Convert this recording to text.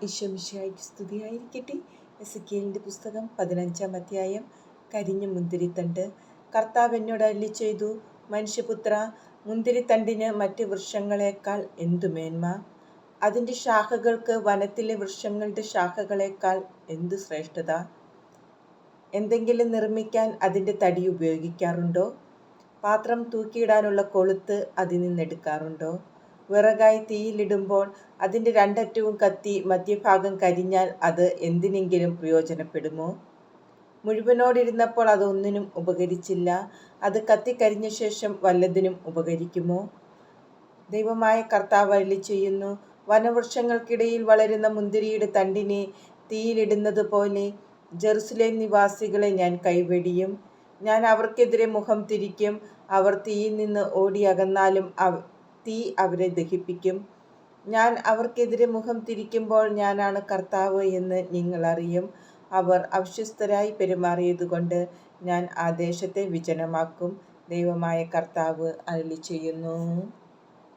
ഈശോമിശിഹായ്ക്ക് സ്തുതിയായിരിക്കട്ടെ. എസെക്കിയേലിൻ്റെ പുസ്തകം 15-ാം അധ്യായം. കരിഞ്ഞ മുന്തിരിത്തണ്ട്. കർത്താവ് എന്നോട് അരുളിച്ചെയ്തു, മനുഷ്യപുത്ര, മുന്തിരിത്തണ്ടിന് മറ്റ് വൃക്ഷങ്ങളെക്കാൾ എന്തു മേന്മ? അതിൻ്റെ ശാഖകൾക്ക് വനത്തിലെ വൃക്ഷങ്ങളുടെ ശാഖകളെക്കാൾ എന്തു ശ്രേഷ്ഠത? എന്തെങ്കിലും നിർമ്മിക്കാൻ അതിൻ്റെ തടി ഉപയോഗിക്കാറുണ്ടോ? പാത്രം തൂക്കിയിടാനുള്ള കൊളുത്ത് അതിൽ നിന്നെടുക്കാറുണ്ടോ? വിറകായി തീയിലിടുമ്പോൾ അതിൻ്റെ രണ്ടറ്റവും കത്തി മധ്യഭാഗം കരിഞ്ഞാൽ അത് എന്തിനെങ്കിലും പ്രയോജനപ്പെടുമോ? മുഴുവനോടിരുന്നപ്പോൾ അതൊന്നിനും ഉപകരിച്ചില്ല. അത് കത്തിക്കരിഞ്ഞ ശേഷം വല്ലതിനും ഉപകരിക്കുമോ? ദൈവമായ കർത്താവ് അരുളിച്ചെയ്യുന്നു, വനവൃക്ഷങ്ങൾക്കിടയിൽ വളരുന്ന മുന്തിരിയുടെ തണ്ടിനെ തീയിലിടുന്നത് പോലെ ജെറുസലേം നിവാസികളെ ഞാൻ കൈവെടിയും. ഞാൻ അവർക്കെതിരെ മുഖം തിരിക്കും. അവർ തീയിൽ നിന്ന് ഓടി അകന്നാലും തീ അവരെ ദഹിപ്പിക്കും. ഞാൻ അവർക്കെതിരെ മുഖം തിരിക്കുമ്പോൾ ഞാനാണ് കർത്താവ് എന്ന് നിങ്ങൾ അറിയും. അവർ അവിശ്വസ്തരായി പെരുമാറിയതുകൊണ്ട് ഞാൻ ആ ദേശത്തെ വിജനമാക്കും. ദൈവമായ കർത്താവ് അരുളിച്ചെയ്യുന്നു.